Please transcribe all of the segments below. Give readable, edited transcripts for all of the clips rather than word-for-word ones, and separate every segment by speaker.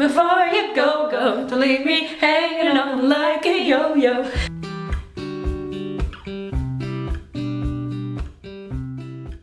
Speaker 1: before you go, don't leave me hanging on like a yo-yo.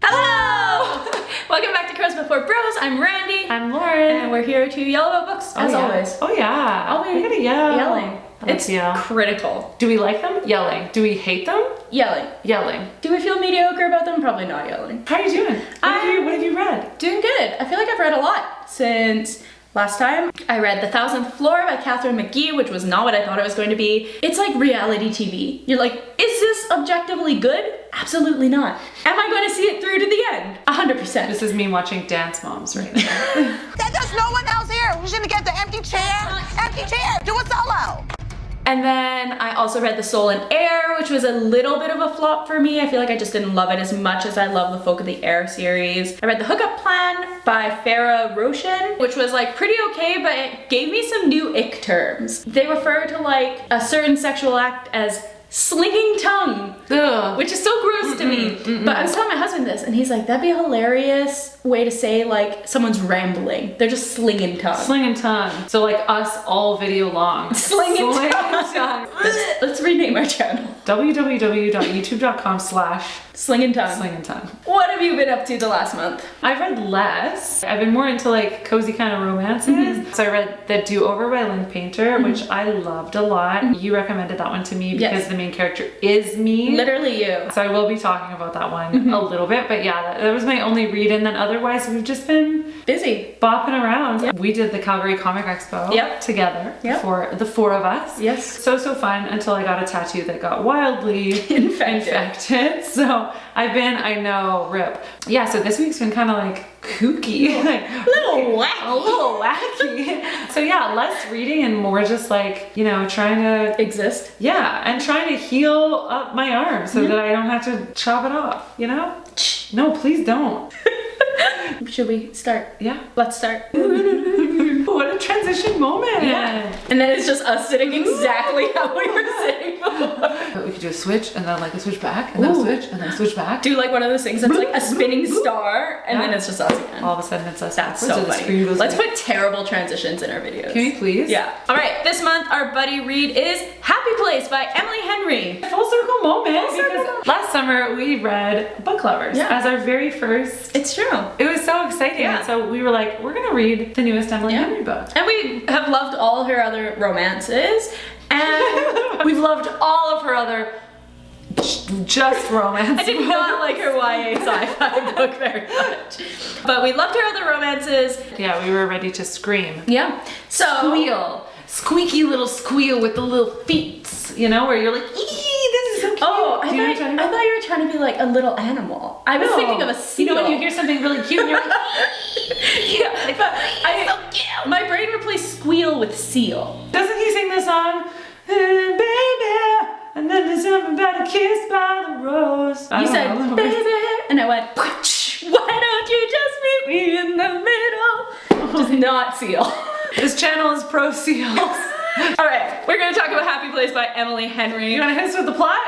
Speaker 1: Hello! Welcome back to Crows Before Bros. I'm Randy.
Speaker 2: I'm Lauren.
Speaker 1: And we're here to yell about books, as always.
Speaker 2: Oh yeah.
Speaker 1: We
Speaker 2: gotta yell.
Speaker 1: Yelling. It's critical.
Speaker 2: Do we like them? Yelling. Do we hate them?
Speaker 1: Yelling.
Speaker 2: Yelling.
Speaker 1: Do we feel mediocre about them? Probably not yelling.
Speaker 2: How are you doing? What have you read?
Speaker 1: Doing good. I feel like I've read a lot since last time. I read The 1000th Floor by Catherine McGee, which was not what I thought it was going to be. It's like reality TV. You're like, is this objectively good? Absolutely not. Am I going to see it through to the end? 100%.
Speaker 2: This is me watching Dance Moms right now.
Speaker 3: There's no one else here. We shouldn't get the empty chair. Empty chair. Do a solo.
Speaker 1: And then I also read The Soul in Air, which was a little bit of a flop for me. I feel like I just didn't love it as much as I love the Folk of the Air series. I read The Hookup Plan by Farah Roshan, which was like pretty okay, but it gave me some new ick terms. They refer to like a certain sexual act as slinging tongue.
Speaker 2: Ugh.
Speaker 1: Which is so gross to me. But I was telling my husband this, and he's like, that'd be a hilarious way to say like someone's rambling. They're just slinging tongue.
Speaker 2: Slinging tongue. So like us all video long.
Speaker 1: Slinging tongue. Let's rename our channel.
Speaker 2: www.youtube.com/slinging
Speaker 1: tongue. What have you been up to the last month?
Speaker 2: I've read less. I've been more into like cozy kind of romances. So I read The Do-Over by Lynn Painter, which I loved a lot. You recommended that one to me because the main character is me.
Speaker 1: Literally you.
Speaker 2: So I will be talking about that one a little bit, but yeah, that was my only read, and then otherwise we've just been
Speaker 1: busy
Speaker 2: bopping around. We did the Calgary Comic Expo together for the four of us.
Speaker 1: Yes.
Speaker 2: So fun until I got a tattoo that got wildly infected. So I know, rip. Yeah, so this week's been kind of like kooky. Like,
Speaker 1: a little wacky.
Speaker 2: So yeah, less reading and more just like, you know, trying to
Speaker 1: exist.
Speaker 2: Yeah, and trying to heal up my arm so that I don't have to chop it off, you know? No, please don't.
Speaker 1: Should we start?
Speaker 2: Yeah.
Speaker 1: Let's start.
Speaker 2: What a transition moment.
Speaker 1: Yeah. And then it's just us sitting exactly how we were sitting before.
Speaker 2: We could do a switch and then like a switch back and then a switch and then a switch back.
Speaker 1: Do like one of those things that's like a spinning star and then it's just us again.
Speaker 2: All of a sudden it's us.
Speaker 1: That's so funny. Let's put terrible transitions in our videos.
Speaker 2: Can we please?
Speaker 1: Yeah. All right, this month our buddy read is Happy Place by Emily Henry.
Speaker 2: Full circle moment. Because last summer we read Book Lovers as our very first.
Speaker 1: It's true.
Speaker 2: It was so exciting. Yeah. So we were like, we're gonna read the newest Emily Henry book.
Speaker 1: And we have loved all her other romances. And
Speaker 2: we've loved all of her other just romance.
Speaker 1: I did not like her YA sci-fi book very much. But we loved her other romances.
Speaker 2: Yeah, we were ready to scream.
Speaker 1: Yeah. So
Speaker 2: squeal. Squeaky little squeal with the little feet, you know, where you're like, this is so cute.
Speaker 1: Oh, I thought you were trying to be like a little animal. I was thinking of a seal.
Speaker 2: You know when you hear something really cute and you're like,
Speaker 1: yeah, but so cute. My brain replaced squeal with seal.
Speaker 2: Doesn't he sing this song? Baby, and then there's something about a kiss by the rose.
Speaker 1: You said, baby, and I went, why don't you just meet me in the middle? Just not seal.
Speaker 2: This channel is pro seals.
Speaker 1: All right, we're gonna talk about Happy Place by Emily Henry.
Speaker 2: You wanna hit us with the plot?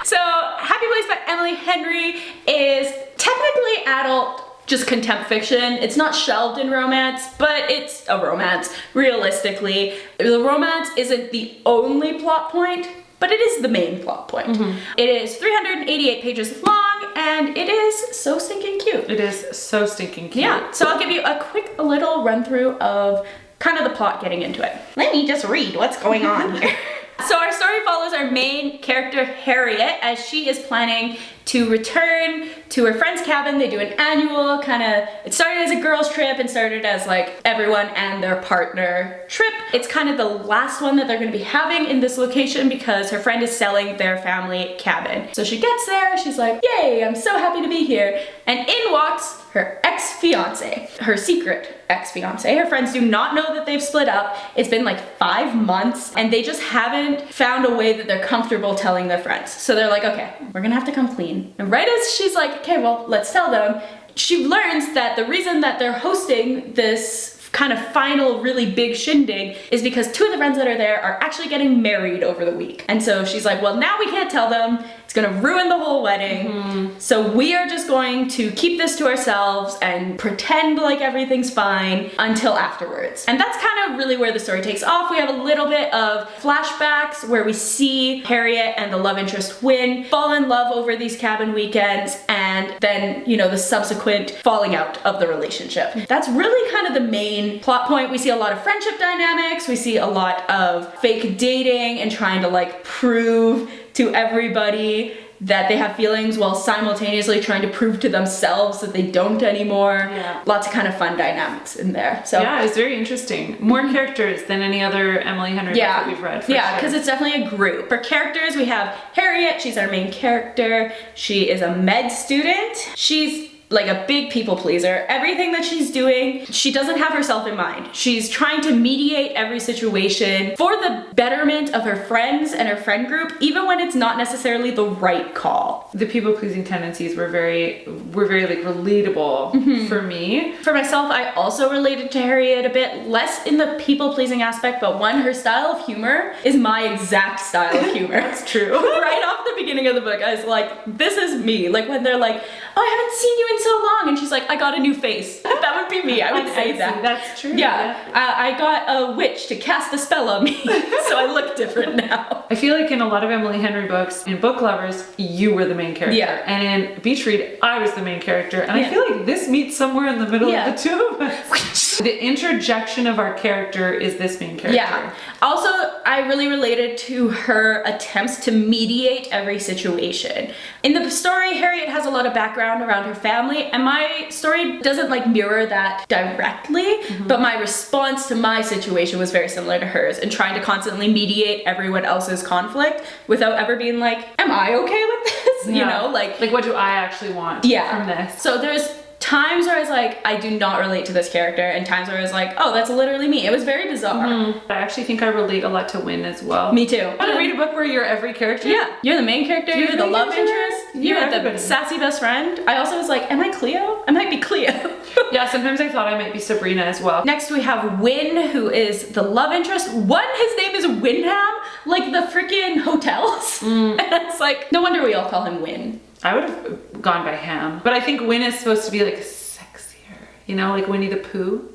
Speaker 1: So, Happy Place by Emily Henry is technically adult, just contempt fiction. It's not shelved in romance, but it's a romance, realistically. The romance isn't the only plot point, but it is the main plot point. It is 388 pages long, and it is so stinking cute.
Speaker 2: It is so stinking cute.
Speaker 1: Yeah, so I'll give you a quick little run through of kind of the plot getting into it. Let me just read what's going on here. So our story follows our main character, Harriet, as she is planning to return to her friend's cabin. They do an annual it started as a girls trip and started as like everyone and their partner trip. It's kind of the last one that they're gonna be having in this location because her friend is selling their family cabin. So she gets there, she's like, yay, I'm so happy to be here. And in walks her ex-fiance, her secret ex-fiance. Her friends do not know that they've split up. It's been like 5 months and they just haven't found a way that they're comfortable telling their friends. So they're like, okay, we're gonna have to come clean. And right as she's like, okay, well, let's tell them, she learns that the reason that they're hosting this kind of final really big shindig is because two of the friends that are there are actually getting married over the week. And so she's like, well, now we can't tell them. It's gonna ruin the whole wedding. So we are just going to keep this to ourselves and pretend like everything's fine until afterwards. And that's kind of really where the story takes off. We have a little bit of flashbacks where we see Harriet and the love interest Win fall in love over these cabin weekends, and then, you know, the subsequent falling out of the relationship. That's really kind of the main plot point. We see a lot of friendship dynamics. We see a lot of fake dating and trying to like prove to everybody that they have feelings while simultaneously trying to prove to themselves that they don't anymore.
Speaker 2: Yeah.
Speaker 1: Lots of kind of fun dynamics in there. So
Speaker 2: yeah, it's very interesting. More characters than any other Emily Henry book that we've read.
Speaker 1: Yeah, because it's definitely a group. For characters, we have Harriet. She's our main character. She is a med student. She's like a big people pleaser. Everything that she's doing, she doesn't have herself in mind. She's trying to mediate every situation for the betterment of her friends and her friend group, even when it's not necessarily the right call.
Speaker 2: The people-pleasing tendencies were very like relatable for me.
Speaker 1: For myself, I also related to Harriet a bit, less in the people-pleasing aspect, but one, her style of humor is my exact style of humor.
Speaker 2: That's true.
Speaker 1: Right off the beginning of the book, I was like, this is me. Like when they're like, oh, I haven't seen you in so long, and she's like, I got a new face. That would be me. I would say that.
Speaker 2: That's true.
Speaker 1: Yeah. I got a witch to cast a spell on me, so I look different now.
Speaker 2: I feel like in a lot of Emily Henry books, in Book Lovers, you were the main character.
Speaker 1: Yeah.
Speaker 2: And in Beach Read, I was the main character. And I feel like this meets somewhere in the middle of the two of us. The interjection of our character is this main character.
Speaker 1: Yeah. Also, I really related to her attempts to mediate every situation. In the story, Harriet has a lot of background around her family, and my story doesn't like mirror that directly, but my response to my situation was very similar to hers, and trying to constantly mediate everyone else's conflict without ever being like, am I okay with this? You know, like
Speaker 2: what do I actually want from this?
Speaker 1: So there's times where I was like, I do not relate to this character, and times where I was like, oh, that's literally me. It was very bizarre.
Speaker 2: I actually think I relate a lot to Win as well.
Speaker 1: Me too.
Speaker 2: Want to read a book where you're every character?
Speaker 1: Yeah. You're the main character, you're the love interest, you're the
Speaker 2: everybody.
Speaker 1: sassy best friend. I also was like, am I Cleo? I might be Cleo.
Speaker 2: Yeah, sometimes I thought I might be Sabrina as well.
Speaker 1: Next we have Win, who is the love interest. One, his name is Windham, like the freaking hotels. And it's like, no wonder we all call him Win.
Speaker 2: I would have gone by Ham. But I think Win is supposed to be like sexier, you know, like Winnie the Pooh.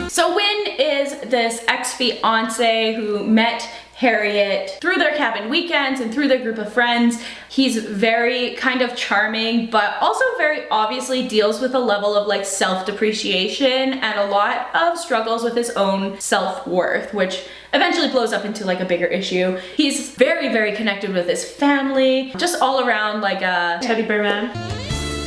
Speaker 1: So Win is this ex-fiance who met Harriet through their cabin weekends and through their group of friends. He's very kind of charming, but also very obviously deals with a level of like self-depreciation and a lot of struggles with his own self-worth, which eventually blows up into like a bigger issue. He's very, very connected with his family, just all around like a
Speaker 2: teddy bear man.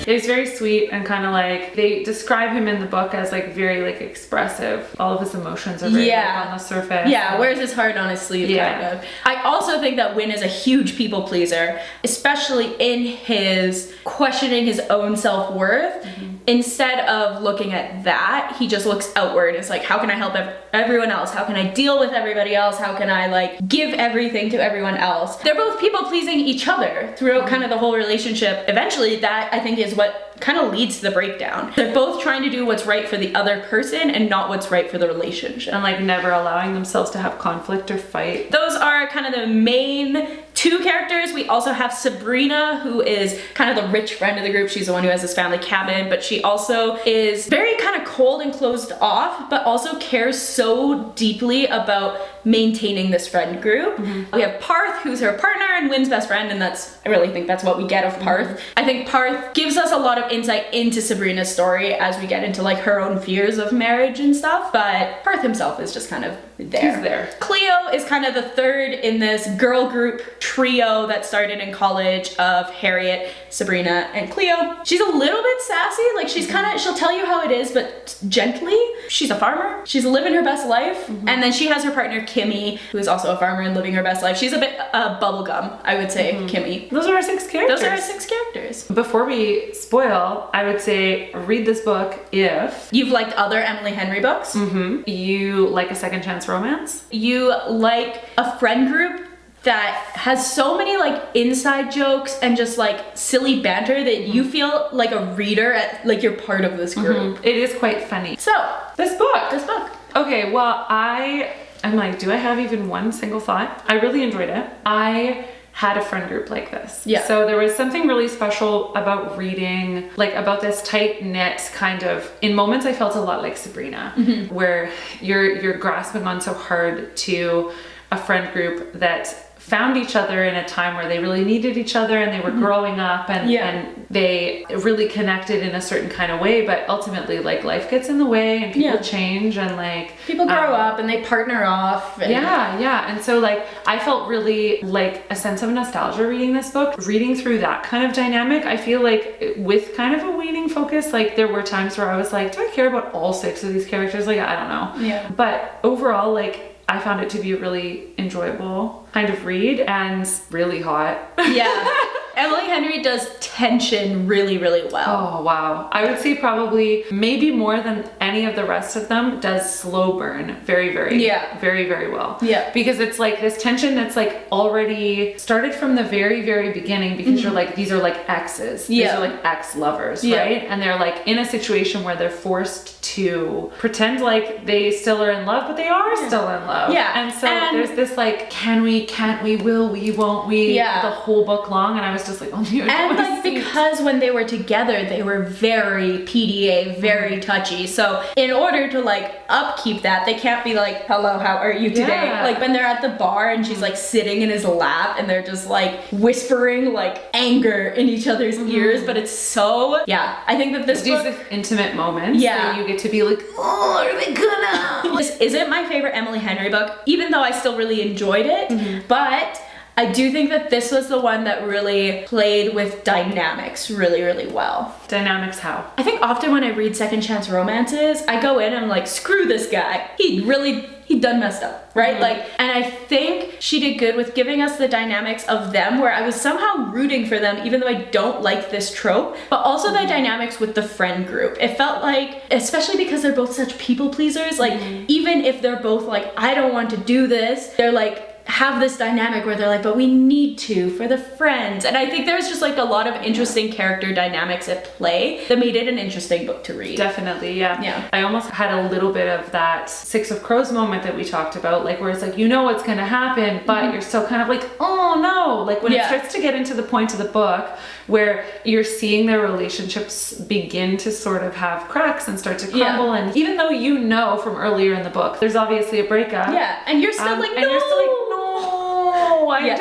Speaker 2: He's very sweet and kind of like, they describe him in the book as like very like expressive. All of his emotions are very like, on the surface.
Speaker 1: Yeah, wears his heart on his sleeve kind of. I also think that Win is a huge people pleaser, especially in his questioning his own self-worth. Instead of looking at that, he just looks outward. It's like, how can I help everyone else? How can I deal with everybody else? How can I like give everything to everyone else? They're both people pleasing each other throughout kind of the whole relationship. Eventually, that I think is what kind of leads to the breakdown. They're both trying to do what's right for the other person and not what's right for the relationship.
Speaker 2: And like never allowing themselves to have conflict or fight.
Speaker 1: Those are kind of the main two characters. We also have Sabrina, who is kind of the rich friend of the group. She's the one who has this family cabin, but she also is very kind of cold and closed off, but also cares so deeply about maintaining this friend group. We have Parth, who's her partner and Win's best friend, and I really think that's what we get of Parth. I think Parth gives us a lot of insight into Sabrina's story as we get into like her own fears of marriage and stuff, but Parth himself is just kind of there.
Speaker 2: He's there.
Speaker 1: Cleo is kind of the third in this girl group trio that started in college of Harriet, Sabrina, and Cleo. She's a little bit sassy, like she's kind of, she'll tell you how it is, but gently. She's a farmer. She's living her best life. And then she has her partner Kimmy, who is also a farmer and living her best life. She's a bit bubblegum, I would say, Kimmy.
Speaker 2: Those are our 6 characters.
Speaker 1: Those are our 6 characters.
Speaker 2: Before we spoil, I would say read this book if
Speaker 1: you've liked other Emily Henry books.
Speaker 2: You like a second chance romance.
Speaker 1: You like a friend group that has so many like inside jokes and just like silly banter that you feel like a reader at like you're part of this group.
Speaker 2: It is quite funny.
Speaker 1: So
Speaker 2: this book.
Speaker 1: Okay,
Speaker 2: well, I'm like, do I have even one single thought? I really enjoyed it. I had a friend group like this.
Speaker 1: Yeah.
Speaker 2: So there was something really special about reading, like about this tight knit kind of, in moments I felt a lot like Sabrina, where you're grasping on so hard to a friend group that found each other in a time where they really needed each other and they were growing up and they really connected in a certain kind of way, but ultimately like life gets in the way and people change and like
Speaker 1: people grow up and they partner off and
Speaker 2: and so like I felt really like a sense of nostalgia reading this book, reading through that kind of dynamic. I feel like with kind of a waning focus, like there were times where I was like, do I care about all 6 of these characters? Like I don't know, but overall like I found it to be a really enjoyable kind of read and really hot.
Speaker 1: Emily Henry does tension really, really well.
Speaker 2: Oh, wow. I would say probably maybe more than any of the rest of them does slow burn very, very well.
Speaker 1: Yeah.
Speaker 2: Because it's like this tension that's like already started from the very, very beginning because you're like, these are like exes. These are like ex-lovers, right? And they're like in a situation where they're forced to pretend like they still are in love, but they are still in love. And so there's this like, can we, can't we, will we, won't we, the whole book long. And I was just like, oh,
Speaker 1: and like because when they were together they were very PDA, very touchy, so in order to like upkeep that they can't be like, hello, how are you today? Like when they're at the bar and she's like sitting in his lap and they're just like whispering like anger in each other's ears, but it's so I think that this book,
Speaker 2: these intimate moments that you get to be like, oh, are they gonna
Speaker 1: this isn't my favorite Emily Henry book, even though I still really enjoyed it, but I do think that this was the one that really played with dynamics really, really well.
Speaker 2: Dynamics how?
Speaker 1: I think often when I read second chance romances, I go in and I'm like, screw this guy. He done messed up, right? Like, and I think she did good with giving us the dynamics of them where I was somehow rooting for them even though I don't like this trope, but also the dynamics with the friend group. It felt like, especially because they're both such people pleasers, like even if they're both like, I don't want to do this, they're like, have this dynamic where they're like, but we need to for the friends. And I think there's just like a lot of interesting character dynamics at play that made it an interesting book to read.
Speaker 2: Definitely, yeah. I almost had a little bit of that 6 of Crows moment that we talked about, like where it's like, you know what's gonna happen, but you're still kind of like, oh no, like when it starts to get into the point of the book where you're seeing their relationships begin to sort of have cracks and start to crumble, and even though you know from earlier in the book there's obviously a breakup,
Speaker 1: and you're still like,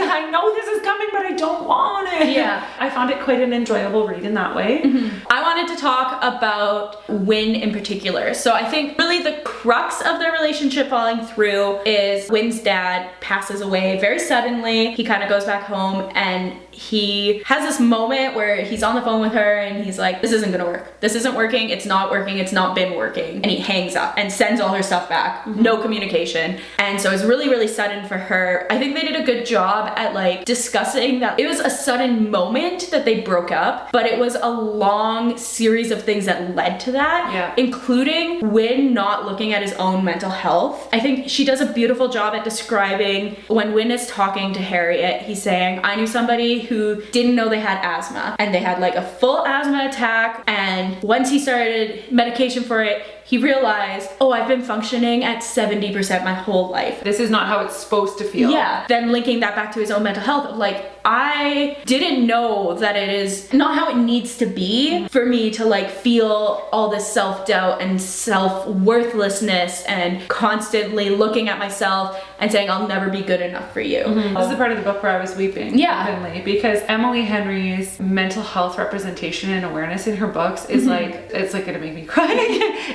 Speaker 2: I know this is coming, but I don't want it. I found it quite an enjoyable read in that way.
Speaker 1: I wanted to talk about Win in particular. So I think really the crux of their relationship falling through is Win's dad passes away very suddenly. He kind of goes back home and he has this moment where he's on the phone with her and he's like, this isn't gonna work. This isn't working. It's not working. It's not been working. And he hangs up and sends all her stuff back. No communication. And so it's really, really sudden for her. I think they did a good job at like discussing that it was a sudden moment that they broke up, but it was a long series of things that led to that, including Win not looking at his own mental health. I think she does a beautiful job at describing when Win is talking to Harriet, he's saying, I knew somebody who didn't know they had asthma and they had like a full asthma attack, and once he started medication for it, he realized, oh, I've been functioning at 70% my whole life.
Speaker 2: This is not how it's supposed to feel.
Speaker 1: Then linking that back to his own mental health of like, I didn't know that it is not how it needs to be for me to like feel all this self-doubt and self-worthlessness and constantly looking at myself and saying I'll never be good enough for you.
Speaker 2: This is the part of the book where I was weeping openly, because Emily Henry's mental health representation and awareness in her books is like, it's like gonna make me cry.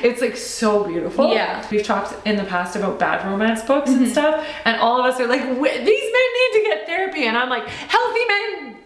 Speaker 2: It's like so beautiful. We've talked in the past about bad romance books and stuff, and all of us are like, these men need to get therapy, and I'm like, healthy men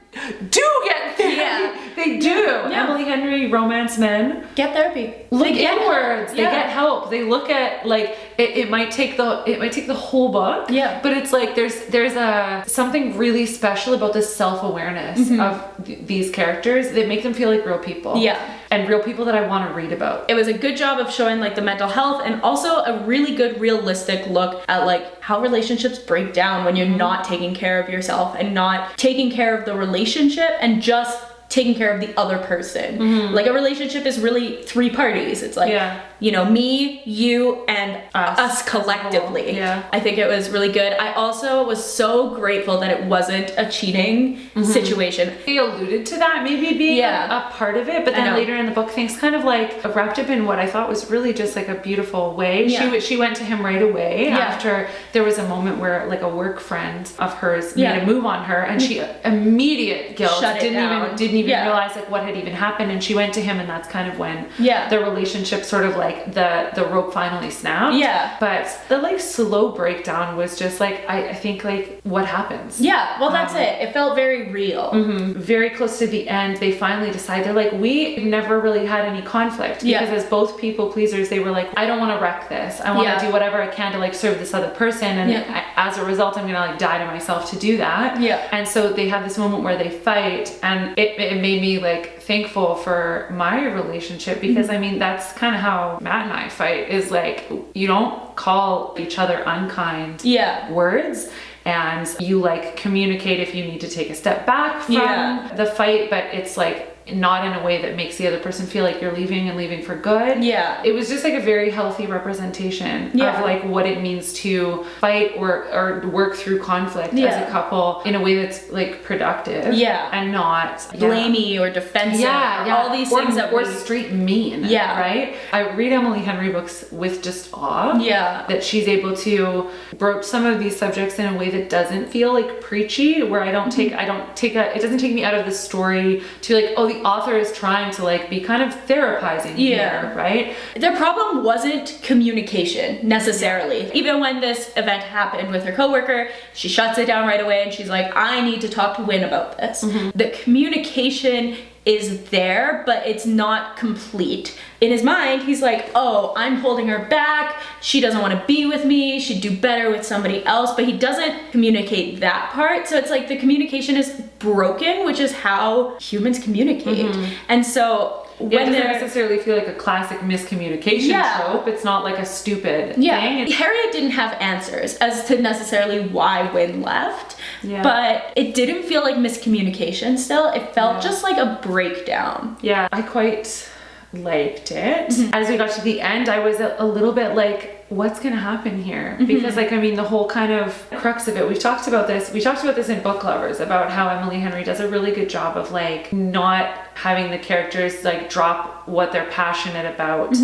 Speaker 2: do get therapy. They do. Emily Henry romance men.
Speaker 1: Get therapy.
Speaker 2: Look inwards. They get help. They look at like it might take the whole book.
Speaker 1: Yeah.
Speaker 2: But it's like there's a something really special about the self-awareness of these characters that make them feel like real people.
Speaker 1: Yeah.
Speaker 2: And real people that I want to read about.
Speaker 1: It was a good job of showing like the mental health and also a really good realistic look at like how relationships break down when you're not taking care of yourself and not taking care of the relationship and just taking care of the other person. Like a relationship is really 3 parties. It's like, you know, me, you, and us collectively.
Speaker 2: Yeah.
Speaker 1: I think it was really good. I also was so grateful that it wasn't a cheating situation.
Speaker 2: They alluded to that maybe being a part of it, but then later in the book things kind of like wrapped up in what I thought was really just like a beautiful way. She went to him right away after there was a moment where like a work friend of hers made a move on her and she immediate guilt didn't even realize like what had even happened, and she went to him, and that's kind of when the relationship sort of like the rope finally snapped. But the like slow breakdown was just like I think like what happens.
Speaker 1: Well, that's it. It felt very real.
Speaker 2: Very close to the end, they finally decide, they're like, we've never really had any conflict because as both people pleasers, they were like, I don't want to wreck this. I want to do whatever I can to like serve this other person, and as a result I'm gonna like die to myself to do that. And so they have this moment where they fight, and it made me like thankful for my relationship because I mean that's kind of how Matt and I fight, is like you don't call each other unkind words, and you like communicate if you need to take a step back from the fight, but it's like not in a way that makes the other person feel like you're leaving and leaving for good. It was just like a very healthy representation of like what it means to fight or work through conflict as a couple in a way that's like productive and not
Speaker 1: blamey or defensive or all these things that
Speaker 2: or straight mean. Right? I read Emily Henry books with just awe that she's able to broach some of these subjects in a way that doesn't feel like preachy, where it doesn't take me out of the story to like, oh, the author is trying to like be kind of therapizing here, right?
Speaker 1: Their problem wasn't communication necessarily. Even when this event happened with her coworker, she shuts it down right away and she's like, I need to talk to Win about this. The communication is there, but it's not complete. In his mind, he's like, oh, I'm holding her back. She doesn't want to be with me. She'd do better with somebody else, but he doesn't communicate that part. So it's like the communication is broken, which is how humans communicate. And so
Speaker 2: it doesn't necessarily feel like a classic miscommunication trope. It's not like a stupid thing.
Speaker 1: Harriet didn't have answers as to necessarily why Win left, but it didn't feel like miscommunication still. It felt just like a breakdown.
Speaker 2: I quite liked it. As we got to the end, I was a little bit like, what's gonna happen here? Because like, I mean, the whole kind of crux of it, we talked about this in Book Lovers, about how Emily Henry does a really good job of like not having the characters like drop what they're passionate about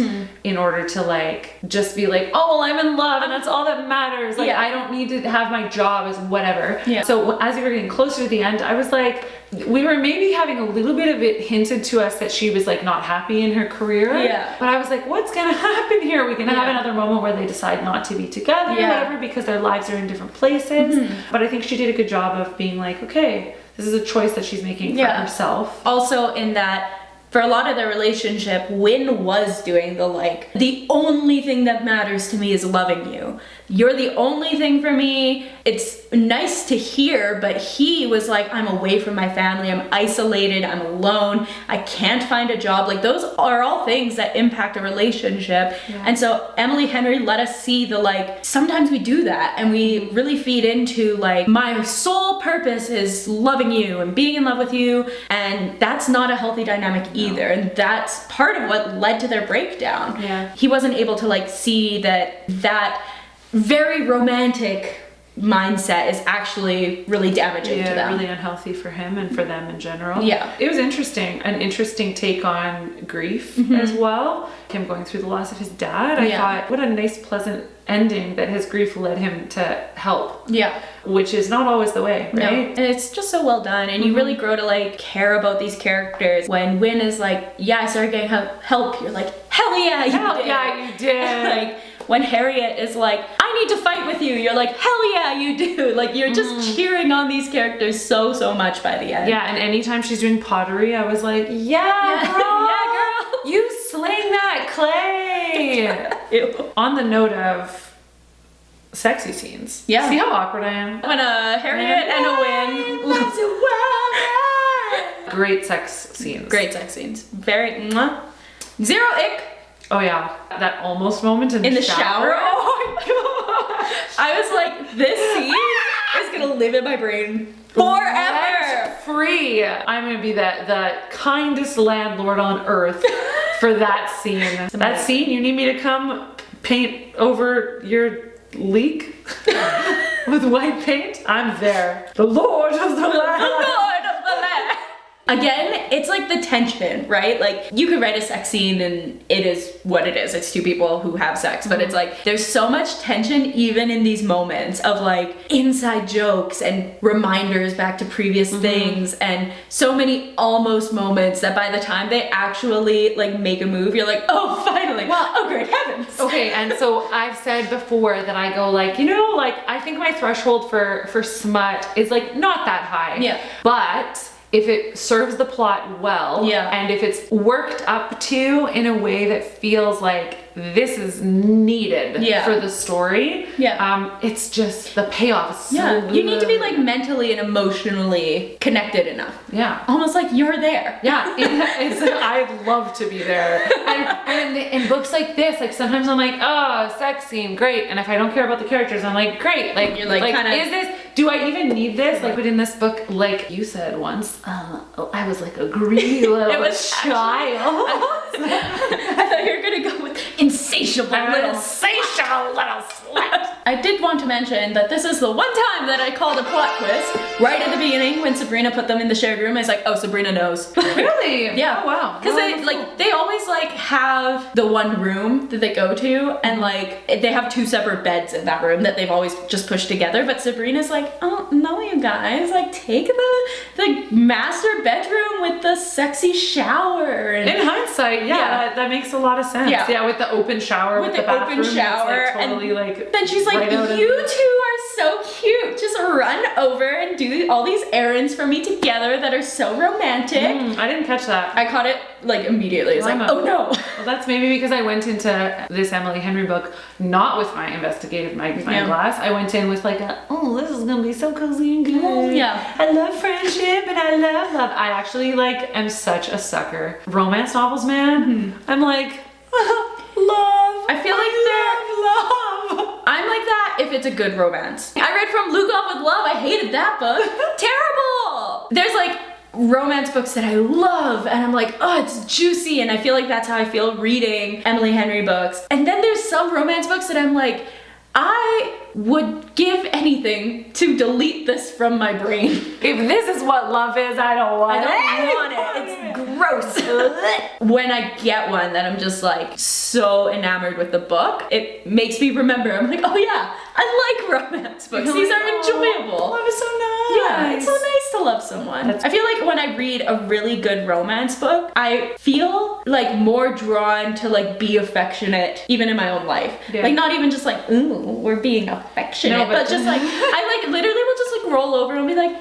Speaker 2: in order to like just be like, oh well, I'm in love and that's all that matters, like I don't need to have my job as whatever. So as we were getting closer to the end, I was like, we were maybe having a little bit of it hinted to us that she was like not happy in her career, but I was like, what's gonna happen here? Are we gonna have another moment where they decide not to be together or whatever because their lives are in different places? But I think she did a good job of being like, okay, this is a choice that she's making for herself.
Speaker 1: Also in that, for a lot of their relationship, Win was doing the like, the only thing that matters to me is loving you. You're the only thing for me. It's nice to hear, but he was like, I'm away from my family, I'm isolated, I'm alone, I can't find a job. Like those are all things that impact a relationship. And so Emily Henry let us see the like, sometimes we do that and we really feed into like, my sole purpose is loving you and being in love with you, and that's not a healthy dynamic either. And that's part of what led to their breakdown. He wasn't able to like see that very romantic mindset is actually really damaging to them.
Speaker 2: Really unhealthy for him and for them in general. It was interesting, an interesting take on grief as well. Him going through the loss of his dad. I thought, what a nice, pleasant ending that his grief led him to help. Which is not always the way, right?
Speaker 1: No. And it's just so well done, and you really grow to like care about these characters. When Win is like, I started getting help, you're like, hell yeah, you did.
Speaker 2: You did.
Speaker 1: Like, when Harriet is like, I need to fight with you, you're like, hell yeah, you do. Like, you're just cheering on these characters so much by the end.
Speaker 2: Yeah, and anytime she's doing pottery, I was like, yeah, girl,
Speaker 1: yeah, girl.
Speaker 2: you sling that clay.
Speaker 1: Ew.
Speaker 2: On the note of sexy scenes.
Speaker 1: Yeah.
Speaker 2: See how awkward I am?
Speaker 1: When Harriet and Owen loves
Speaker 2: Great sex scenes.
Speaker 1: Great sex scenes. Very mwah. Zero ick.
Speaker 2: Oh yeah, that almost moment in
Speaker 1: In
Speaker 2: the
Speaker 1: the shower. Oh my god. I was like, this scene is gonna live in my brain forever.
Speaker 2: Free. I'm gonna be the kindest landlord on earth for that scene. That scene, you need me to come paint over your leak with white paint? I'm there. The Lord of the Land.
Speaker 1: Again, it's like the tension, right? Like, you could write a sex scene and it is what it is. It's two people who have sex, but it's like, there's so much tension even in these moments of like inside jokes and reminders back to previous things, and so many almost moments that by the time they actually like make a move, you're like, oh, finally.
Speaker 2: Well,
Speaker 1: oh, great heavens.
Speaker 2: Okay, and so I've said before that I go like, you know, like I think my threshold for smut is like not that high.
Speaker 1: Yeah.
Speaker 2: But if it serves the plot well,
Speaker 1: Yeah.
Speaker 2: and if it's worked up to in a way that feels like this is needed
Speaker 1: Yeah.
Speaker 2: for the story, it's just the payoff is so
Speaker 1: You need to be
Speaker 2: good.
Speaker 1: like mentally and emotionally connected enough.
Speaker 2: Yeah.
Speaker 1: Almost like you're there.
Speaker 2: Yeah, I'd love to be there. And in books like this, like sometimes I'm like, oh, sex scene, great. And if I don't care about the characters, I'm like, great. Like,
Speaker 1: You're like kinda-
Speaker 2: is this, do I even need this? Like, but in this book, like you said once, I was like a greedy little child.
Speaker 1: I thought you were gonna go with insatiable little slut. I did want to mention that this is the one time that I called a plot twist right at the beginning when Sabrina put them in the shared room. I was like, oh, Sabrina knows.
Speaker 2: Really?
Speaker 1: Yeah.
Speaker 2: Oh, wow.
Speaker 1: Because they always like have the one room that they go to, and like they have two separate beds in that room that they've always just pushed together. But Sabrina's like, oh no, you guys, like take the master bedroom with the sexy shower. And
Speaker 2: In hindsight, that makes a lot of sense.
Speaker 1: Yeah.
Speaker 2: With the open shower, with the bathroom,
Speaker 1: open shower,
Speaker 2: it's like totally like.
Speaker 1: then she's like,
Speaker 2: right out of-
Speaker 1: you two are so cute. Just run over and do all these errands for me together that are so romantic.
Speaker 2: I didn't catch that.
Speaker 1: I caught it like immediately. It's like, oh no.
Speaker 2: Well, that's maybe because I went into this Emily Henry book not with my investigative magnifying glass. I went in with like this is gonna be so cozy and good.
Speaker 1: Yeah.
Speaker 2: I love friendship and I love love. I actually like am such a sucker. Romance novels, man. I'm like, love.
Speaker 1: I feel like
Speaker 2: love.
Speaker 1: I'm like that if it's a good romance. I read From Luke Off with Love. I hated that book. Terrible. There's like romance books that I love and I'm like, oh, it's juicy, and I feel like that's how I feel reading Emily Henry books. And then there's some romance books that I'm like, I would give anything to delete this from my brain.
Speaker 2: If this is what love is, I don't want it.
Speaker 1: It's gross. When I get one that I'm just like so enamored with the book, it makes me remember. I'm like, oh yeah, I like romance books. These are enjoyable.
Speaker 2: Love is so nice.
Speaker 1: Yeah, it's so nice to love someone. I feel like when I read a really good romance book, I feel like more drawn to like be affectionate even in my own life.
Speaker 2: Yeah.
Speaker 1: Like not even just like, ooh, we're being affectionate,
Speaker 2: No,
Speaker 1: but
Speaker 2: but
Speaker 1: just like, I like literally will just like roll over and be like,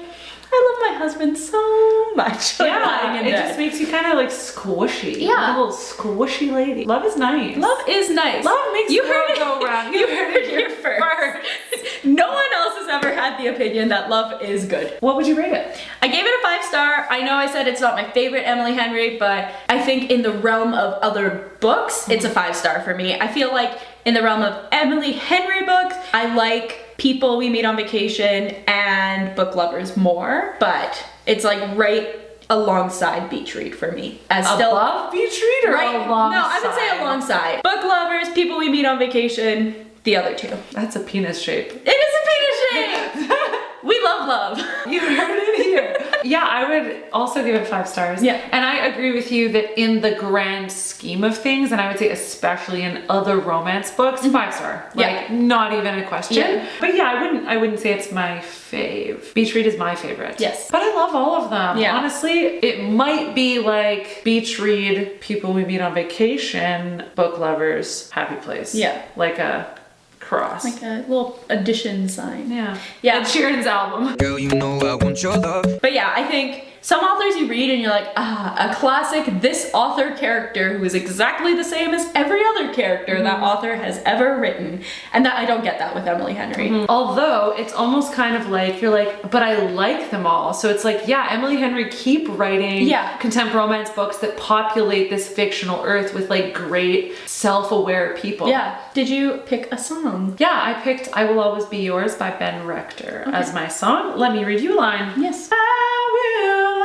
Speaker 1: I love my husband so much. Like, lying in
Speaker 2: it
Speaker 1: bed.
Speaker 2: just makes you kind of like squishy.
Speaker 1: Yeah.
Speaker 2: A little squishy lady. Love is nice.
Speaker 1: Love is nice.
Speaker 2: Love makes
Speaker 1: you
Speaker 2: the
Speaker 1: heard
Speaker 2: world
Speaker 1: it
Speaker 2: go round.
Speaker 1: You heard it here first. No one else has ever had the opinion that love is good.
Speaker 2: What would you rate it?
Speaker 1: I gave it a 5-star. I know I said it's not my favorite Emily Henry, but I think in the realm of other books, it's a 5-star for me. I feel like in the realm of Emily Henry books, I like People We Meet on Vacation and Book Lovers more, but it's like right alongside Beach Read for me.
Speaker 2: Above Beach Read or alongside?
Speaker 1: No, I would say alongside. Book Lovers, People We Meet on Vacation, the other two.
Speaker 2: That's a penis shape.
Speaker 1: It is a penis shape! We love love.
Speaker 2: You heard it here. Yeah, I would also give it 5 stars.
Speaker 1: Yeah.
Speaker 2: And I agree with you that in the grand scheme of things, and I would say especially in other romance books, 5 star. Like, not even a question.
Speaker 1: Yeah.
Speaker 2: But yeah, I wouldn't say it's my fave. Beach read is my favorite.
Speaker 1: Yes.
Speaker 2: But I love all of them.
Speaker 1: Yeah.
Speaker 2: Honestly, it might be like beach read, people we meet on vacation, book lovers, happy place.
Speaker 1: Yeah.
Speaker 2: Like a cross.
Speaker 1: Like a little addition sign.
Speaker 2: Yeah.
Speaker 1: Yeah.
Speaker 2: Ed Sheeran's album.
Speaker 4: Girl, you know I want your love.
Speaker 1: But yeah, I think some authors you read and you're like, a classic, this author character who is exactly the same as every other character that author has ever written. And that I don't get that with Emily Henry.
Speaker 2: Although it's almost kind of like, you're like, but I like them all. So it's like, yeah, Emily Henry, keep writing contemporary romance books that populate this fictional earth with like great self-aware people.
Speaker 1: Yeah. Did you pick a song?
Speaker 2: Yeah, I picked I Will Always Be Yours by Ben Rector as my song. Let me read you a line.
Speaker 1: Yes.
Speaker 2: I will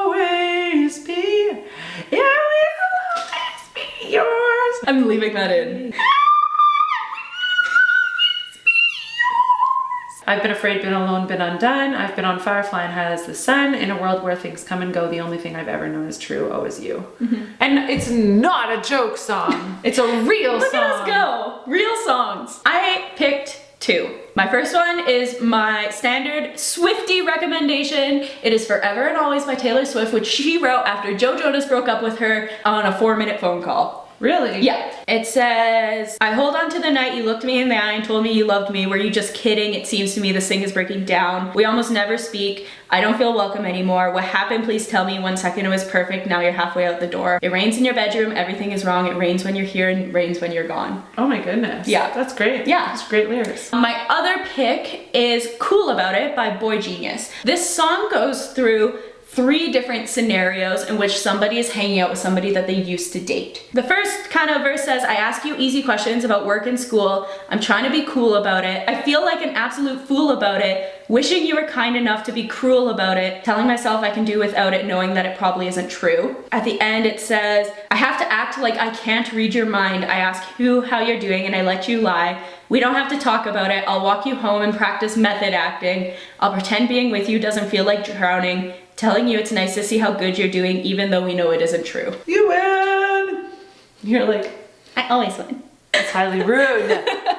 Speaker 2: always be, yeah, I will always be yours.
Speaker 1: I'm leaving that in.
Speaker 2: I've been afraid, been alone, been undone. I've been on fire, flying high as the sun. In a world where things come and go, the only thing I've ever known is true. Oh, is you. And it's not a joke song. It's a real
Speaker 1: Look
Speaker 2: song.
Speaker 1: at us go. Real songs. I picked 2. My first one is my standard Swiftie recommendation. It is Forever and Always by Taylor Swift, which she wrote after Joe Jonas broke up with her on a 4-minute phone call.
Speaker 2: Really?
Speaker 1: Yeah. It says, I hold on to the night you looked me in the eye and told me you loved me. Were you just kidding? It seems to me this thing is breaking down. We almost never speak. I don't feel welcome anymore. What happened? Please tell me. 1 second it was perfect. Now you're halfway out the door. It rains in your bedroom. Everything is wrong. It rains when you're here and it rains when you're gone.
Speaker 2: Oh my goodness.
Speaker 1: Yeah.
Speaker 2: That's great.
Speaker 1: Yeah.
Speaker 2: That's great lyrics.
Speaker 1: My other pick is Cool About It by Boy Genius. This song goes through 3 different scenarios in which somebody is hanging out with somebody that they used to date. The first kind of verse says, I ask you easy questions about work and school. I'm trying to be cool about it. I feel like an absolute fool about it. Wishing you were kind enough to be cruel about it. Telling myself I can do without it, knowing that it probably isn't true. At the end it says, I have to act like I can't read your mind. I ask who, how you're doing, and I let you lie. We don't have to talk about it. I'll walk you home and practice method acting. I'll pretend being with you doesn't feel like drowning. Telling you it's nice to see how good you're doing even though we know it isn't true.
Speaker 2: You win! You're like,
Speaker 1: I always win.
Speaker 2: that's highly rude.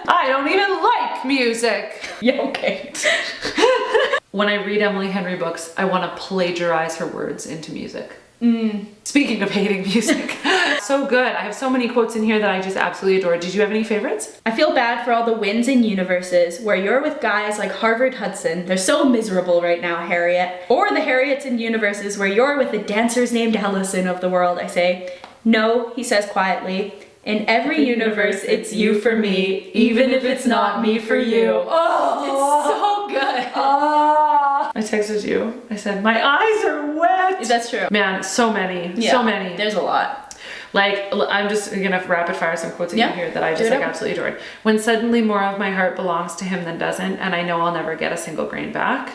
Speaker 2: I don't even like music.
Speaker 1: Yeah, okay.
Speaker 2: When I read Emily Henry books, I want to plagiarize her words into music. Speaking of hating music. So good. I have so many quotes in here that I just absolutely adore. Did you have any favorites?
Speaker 1: I feel bad for all the winds and universes where you're with guys like Harvard Hudson. They're so miserable right now, Harriet. Or the Harriets and universes where you're with the dancers named Allison of the world. I say, no, he says quietly. In every universe, it's you for me, even if it's not me for you. Oh, it's so good.
Speaker 2: I texted you. I said, my eyes are wet.
Speaker 1: That's true.
Speaker 2: Man, so many.
Speaker 1: Yeah,
Speaker 2: so many.
Speaker 1: There's a lot.
Speaker 2: Like, I'm just gonna rapid fire some quotes in here that I just like absolutely adored. When suddenly more of my heart belongs to him than doesn't, and I know I'll never get a single grain back.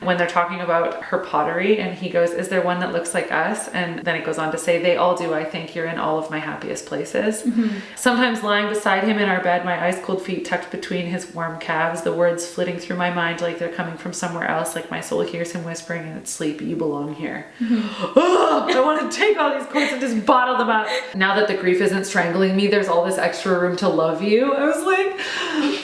Speaker 2: When they're talking about her pottery, and he goes, is there one that looks like us? And then it goes on to say, they all do. I think you're in all of my happiest places. Sometimes lying beside him in our bed, my ice cold feet tucked between his warm calves, the words flitting through my mind like they're coming from somewhere else, like my soul hears him whispering in its sleep, you belong here. I want to take all these quotes and just bottle them up. Now that the grief isn't strangling me, there's all this extra room to love you. I was like,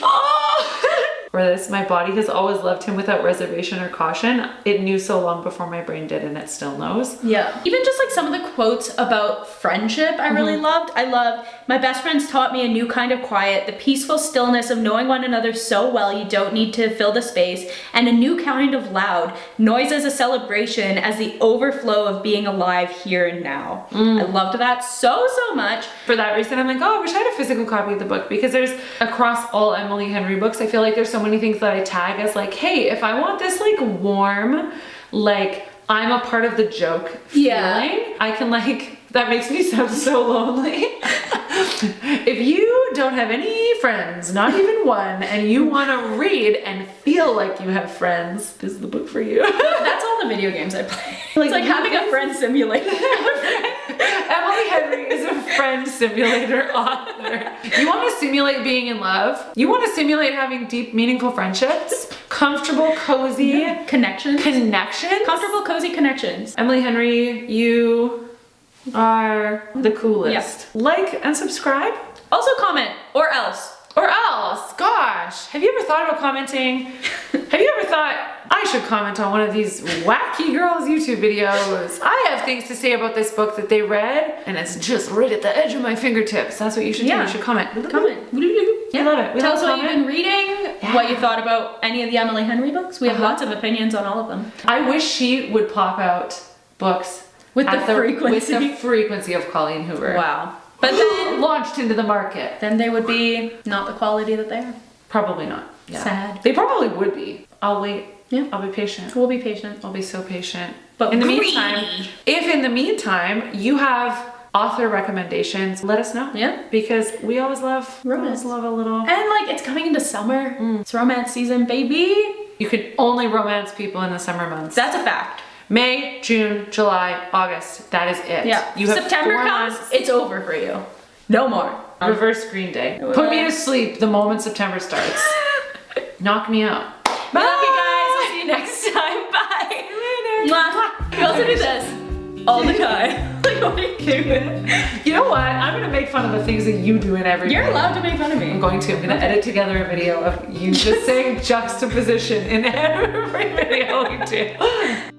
Speaker 2: oh. For this, my body has always loved him without reservation or caution. It knew so long before my brain did, and it still knows.
Speaker 1: Yeah. Even just like some of the quotes about friendship I really loved. I loved, my best friends taught me a new kind of quiet, the peaceful stillness of knowing one another so well you don't need to fill the space, and a new kind of loud, noise as a celebration, as the overflow of being alive here and now. I loved that so much.
Speaker 2: For that reason, I'm like, oh, I wish I had a physical copy of the book, because there's, across all Emily Henry books, I feel like there's so many things that I tag as like, hey, if I want this like warm, like I'm a part of the joke feeling, I can like, that makes me sound so lonely. If you don't have any friends, not even one, and you want to read and feel like you have friends, this is the book for you.
Speaker 1: That's all the video games I play. It's like having a friend simulator.
Speaker 2: Emily Henry is a friend simulator author. You want to simulate being in love? You want to simulate having deep, meaningful friendships? comfortable, cozy
Speaker 1: Connections.
Speaker 2: connections.
Speaker 1: Comfortable, cozy connections.
Speaker 2: Emily Henry, you are the coolest. Like and subscribe.
Speaker 1: Also comment, or else.
Speaker 2: Or else, gosh, have you ever thought about commenting? Have you ever thought, I should comment on one of these wacky girls YouTube videos? I have things to say about this book that they read, and it's just right at the edge of my fingertips. That's what you should do. You should comment.
Speaker 1: Comment.
Speaker 2: Yeah. I love it. We
Speaker 1: Tell
Speaker 2: love
Speaker 1: us what you've
Speaker 2: comment.
Speaker 1: been reading, what you thought about any of the Emily Henry books. We have lots of opinions on all of them.
Speaker 2: I wish she would plop out books
Speaker 1: With
Speaker 2: at
Speaker 1: the frequency.
Speaker 2: With the frequency of Colleen Hoover.
Speaker 1: Wow. But then,
Speaker 2: Launched into the market.
Speaker 1: then they would be not the quality that they are.
Speaker 2: Probably not. Yeah.
Speaker 1: Sad.
Speaker 2: They probably would be. I'll wait.
Speaker 1: Yeah.
Speaker 2: I'll be patient.
Speaker 1: We'll be patient.
Speaker 2: I'll be so patient.
Speaker 1: But
Speaker 2: in the
Speaker 1: greedy.
Speaker 2: meantime, if in the meantime you have author recommendations, let us know.
Speaker 1: Yeah.
Speaker 2: Because we always love
Speaker 1: Romance.
Speaker 2: a little.
Speaker 1: And like, it's coming into summer. It's romance season, baby.
Speaker 2: You can only romance people in the summer months.
Speaker 1: That's a fact.
Speaker 2: May, June, July, August. That is it.
Speaker 1: Yeah.
Speaker 2: You have
Speaker 1: September
Speaker 2: 4
Speaker 1: comes,
Speaker 2: months.
Speaker 1: it's over for you. No more.
Speaker 2: Reverse Green Day. Put me to sleep the moment September starts. Knock me out.
Speaker 1: We love you guys. We'll see you next time. Bye.
Speaker 2: Later.
Speaker 1: Mwah. We also do this all the time. Like, what are you doing?
Speaker 2: You know what? I'm gonna make fun of the things that you do in every
Speaker 1: You're
Speaker 2: video.
Speaker 1: allowed to make fun of me.
Speaker 2: I'm going to. I'm gonna edit together a video of you just saying juxtaposition in every video we do.